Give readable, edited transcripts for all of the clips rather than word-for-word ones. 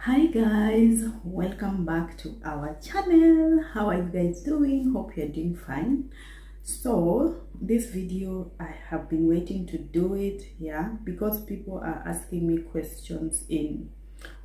Hi guys, welcome back to our channel. How are you guys doing? Hope you're doing fine. So this video, I have been waiting to do it, because people are asking me questions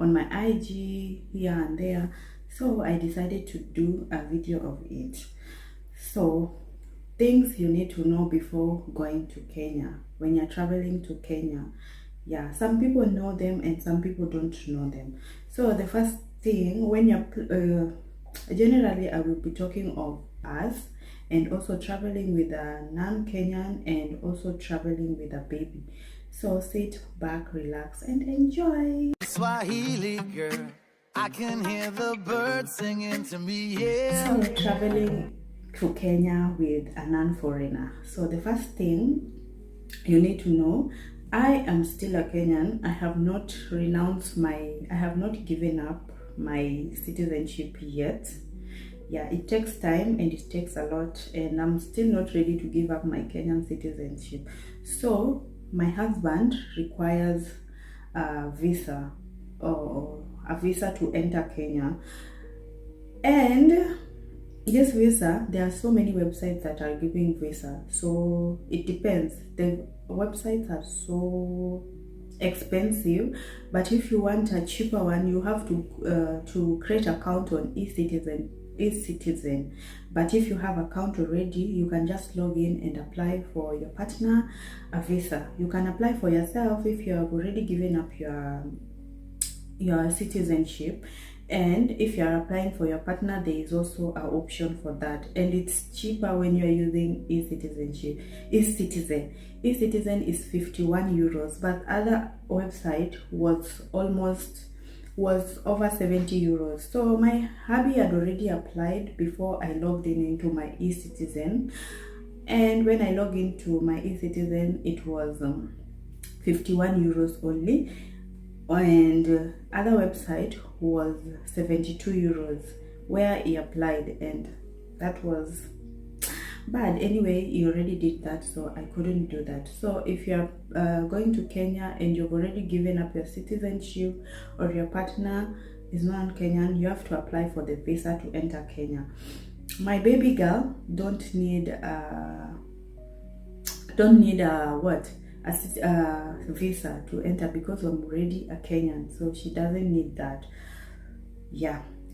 on my IG here and there. So I decided to do a video of it. So things you need to know before going to Kenya when you're traveling to Kenya. Some people know them and some people don't know them. So the first thing, when you're generally I will be talking of us and also traveling with a non-Kenyan and also traveling with a baby. So sit back, relax and enjoy. Swahili girl, I can hear the birds singing to me, yeah. So traveling to Kenya with a non-foreigner. So the first thing you need to know, I am still a Kenyan. I have not given up my citizenship yet. It takes time and it takes a lot, and I'm still not ready to give up my Kenyan citizenship. So my husband requires a visa to enter Kenya, and this visa, there are so many websites that are giving visa, so it depends. The websites are so expensive, but if you want a cheaper one, you have to create an account on eCitizen. But if you have an account already, you can just log in and apply for your partner a visa. You can apply for yourself if you have already given up your citizenship, and if you are applying for your partner, there is also an option for that, and it's cheaper when you are using eCitizen is 51 euros, but other website was over 70 euros. So my hubby had already applied before I logged into my eCitizen, and when I logged into my eCitizen, it was 51 euros only, and other website was 72 euros where he applied, and that was bad. Anyway, he already did that, so I couldn't do that. So if you're going to Kenya and you've already given up your citizenship, or your partner is non-Kenyan, you have to apply for the visa to enter Kenya. My baby girl don't need a visa to enter because I'm already a Kenyan, so she doesn't need that.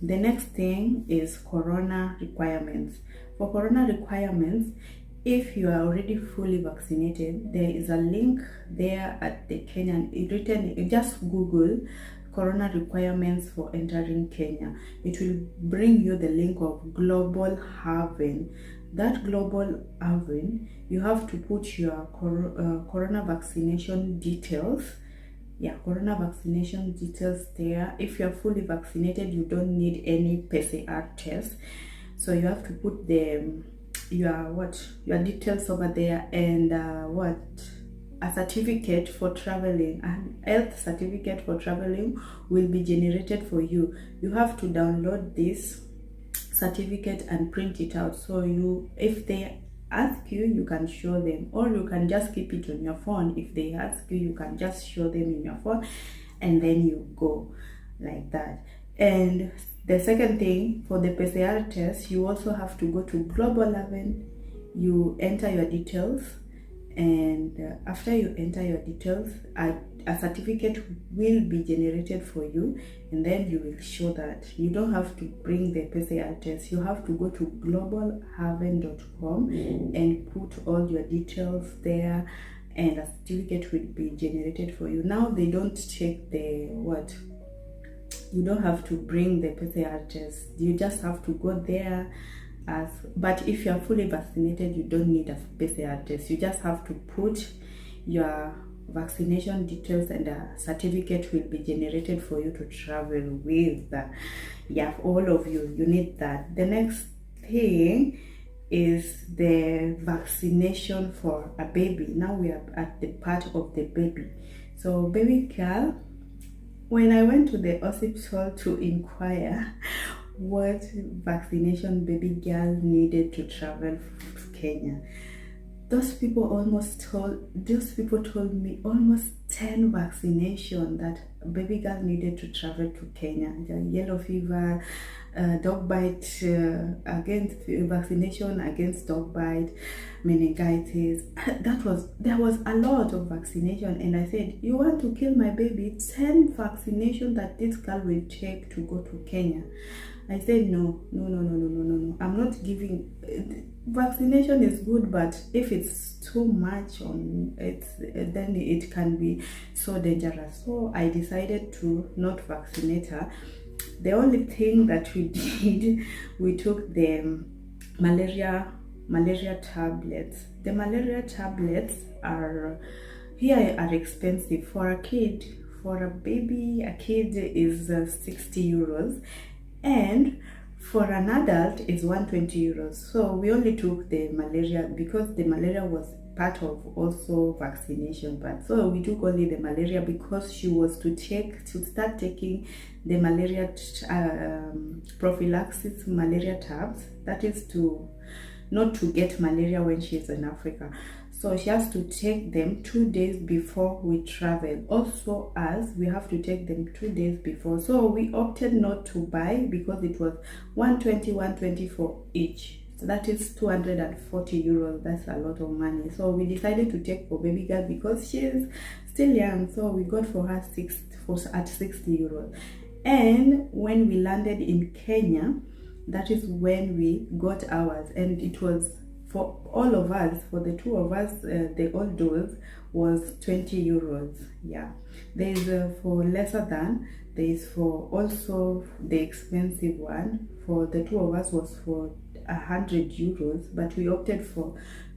The next thing is corona requirements. For corona requirements, if you are already fully vaccinated, there is a link there at the Kenyan written. Just Google corona requirements for entering Kenya. It will bring you the link of Global Haven. That Global Haven, you have to put your corona vaccination details. Corona vaccination details there. If you're fully vaccinated, you don't need any PCR test, so you have to put your details over there, and a certificate for traveling, a health certificate for traveling will be generated for you. You have to download this certificate and print it out, so if they ask you, you can show them, or you can just keep it on your phone. If they ask you, you can just show them in your phone, and then you go like that. And the second thing, for the PCR test, you also have to go to Global Haven. You enter your details, and after you enter your details, a certificate will be generated for you, and then you will show that. You don't have to bring the PCR test. You have to go to globalhaven.com and put all your details there, and a certificate will be generated for you. Now they don't check you don't have to bring the PCR test. You just have to go there. But if you are fully vaccinated, you don't need a PCR test. You just have to put your vaccination details, and a certificate will be generated for you to travel with. All of you need that. The next thing is the vaccination for a baby. Now we are at the part of the baby. So baby girl, when I went to the hospital to inquire what vaccination baby girl needed to travel to Kenya, those people told me almost 10 vaccination that baby girl needed to travel to Kenya. The yellow fever, dog bite, against vaccination against dog bite, meningitis. There was a lot of vaccination, and I said, you want to kill my baby? 10 vaccination that this girl will take to go to Kenya. I said no. I'm not giving. Vaccination is good, but if it's too much on it, then it can be so dangerous. So I decided to not vaccinate her. The only thing that we did, we took the malaria tablets. The malaria tablets are expensive for a kid. For a baby, a kid is 60 euros, and for an adult is 120 euros. So we only took the malaria because the malaria was part of also vaccination part. So we took only the malaria because she was to start taking the malaria prophylaxis malaria tabs. That is to not to get malaria when she is in Africa. So she has to take them 2 days before we travel. Also, as we have to take them 2 days before. So we opted not to buy because it was 120 for each. So that is 240 euros. That's a lot of money. So we decided to take for baby girl because she is still young. So we got for her at 60 euros. And when we landed in Kenya, that is when we got ours, and it was for all of us, for the two of us, the old dose was 20 euros. Yeah, there is for lesser than, there is for also the expensive one. For the two of us was for 100 euros, but we opted for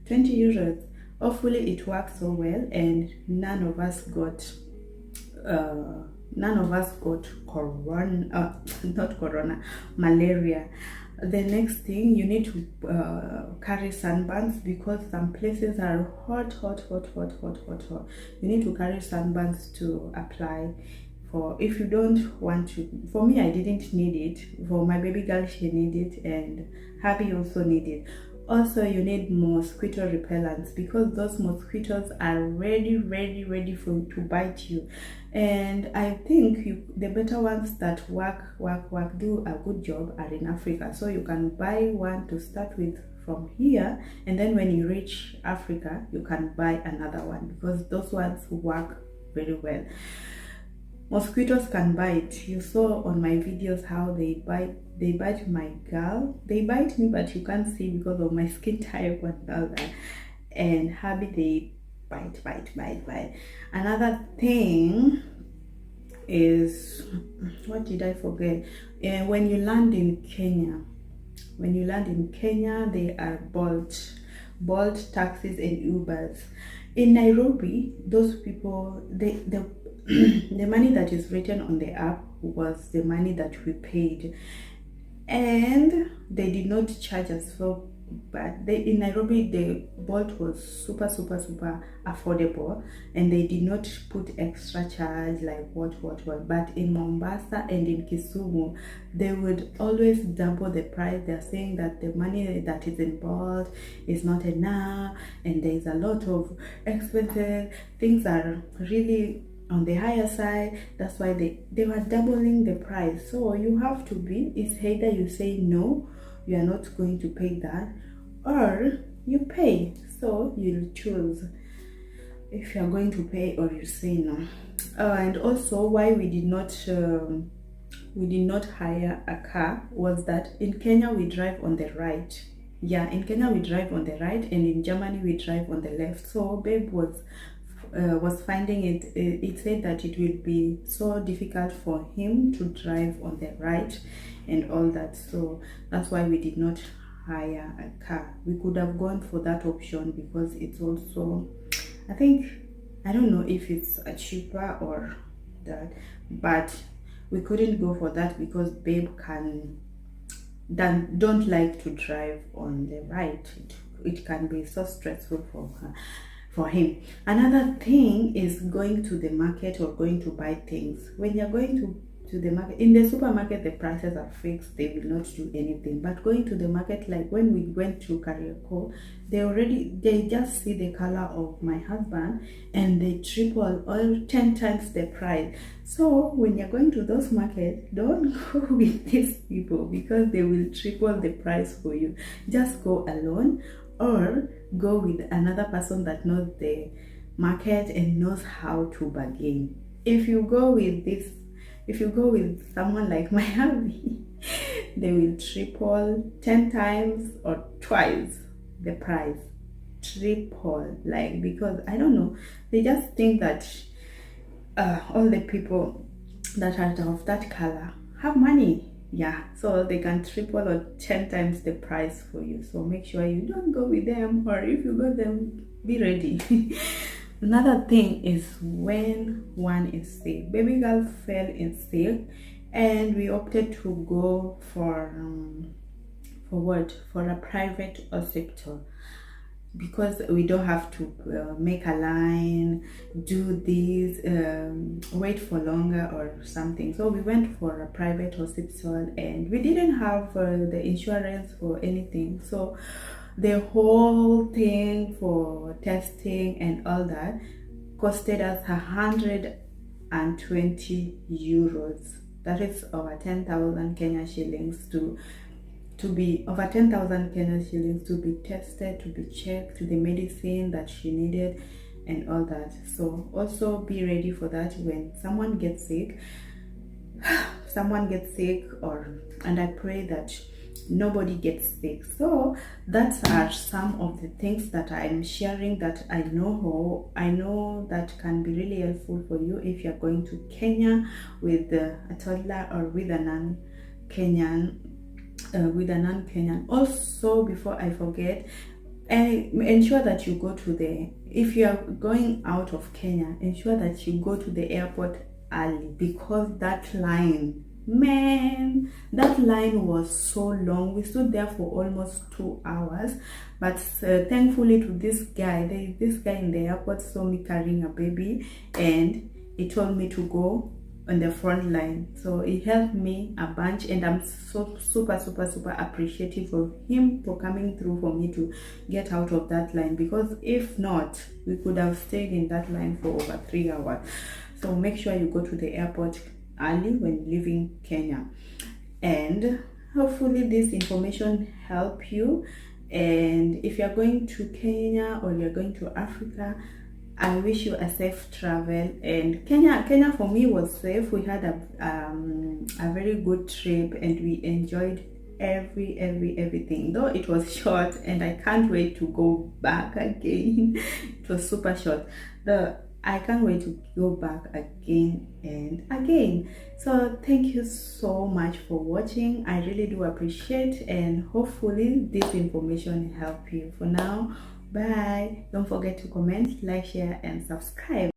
20 euros. Hopefully it worked so well, and none of us got malaria. The next thing, you need to carry sunburns because some places are hot. You need to carry sunburns to apply. For if you don't want to. For me, I didn't need it. For my baby girl, she needed it, and Happy also needed. Also, you need mosquito repellents because those mosquitoes are ready to bite you. And I think the better ones that do a good job are in Africa. So you can buy one to start with from here, and then when you reach Africa, you can buy another one because those ones work very well. Mosquitoes can bite. You saw on my videos how they bite my girl. They bite me, but you can't see because of my skin type and all that. And Happy, they bite. Another thing is, what did I forget? When you land in Kenya, they are Bolt taxis and Ubers. In Nairobi, those people, the money that is written on the app was the money that we paid, and they did not charge us for. But in Nairobi, the Bolt was super affordable, and they did not put extra charge like what. But in Mombasa and in Kisumu, they would always double the price. They're saying that the money that is in Bolt is not enough, and there's a lot of expenses. Things are really on the higher side. That's why they were doubling the price. So you have to it's either you say no, you are not going to pay that, or you pay. So you'll choose if you are going to pay or you say no. And also why we did not hire a car was that in Kenya we drive on the right. Yeah, in Kenya we drive on the right, and in Germany we drive on the left. So Babe was finding it said that it will be so difficult for him to drive on the right and all that. So that's why we did not hire a car. We could have gone for that option because it's also, I don't know if it's a cheaper or that, but we couldn't go for that because Babe don't like to drive on the right. It can be so stressful for him. Another thing is going to the market or going to buy things. When you're going to to the market. In the supermarket, the prices are fixed, they will not do anything. But going to the market, like when we went to Kariako, they just see the color of my husband and they triple or 10 times the price. So when you're going to those markets, don't go with these people because they will triple the price for you. Just go alone or go with another person that knows the market and knows how to bargain. If you go with someone like my hubby, they will triple 10 times or twice the price. Triple, like, because I don't know, they just think that all the people that are of that color have money. Yeah, so they can triple or 10 times the price for you. So make sure you don't go with them, or if you go them, be ready. Another thing is when one is sick. Baby girl fell in sick and we opted to go for a private hospital, because we don't have to make a line, do this, wait for longer or something. So we went for a private hospital and we didn't have the insurance or anything. So the whole thing for testing and all that costed us 120 euros. That is over 10,000 Kenya shillings to be over 10,000 Kenya shillings to be tested, to be checked, to the medicine that she needed and all that. So also be ready for that when someone gets sick. And I pray that nobody gets sick. So that are some of the things that I'm sharing that I know that can be really helpful for you if you're going to Kenya with a toddler or with a non-Kenyan. Also, before I forget, ensure that you go to if you are going out of Kenya, ensure that you go to the airport early, because that line was so long. We stood there for almost 2 hours, but thankfully to this guy in the airport saw me carrying a baby and he told me to go on the front line. So it helped me a bunch, and I'm so super appreciative of him for coming through for me to get out of that line, because if not, we could have stayed in that line for over 3 hours. So make sure you go to the airport early when leaving Kenya, and hopefully this information help you. And if you're going to Kenya or you're going to Africa, I wish you a safe travel. And Kenya for me was safe. We had a very good trip and we enjoyed everything, though it was short, and I can't wait to go back again. It was super short. I can't wait to go back again and again. So thank you so much for watching. I really do appreciate, and hopefully this information help you. For now, bye. Don't forget to comment, like, share and subscribe.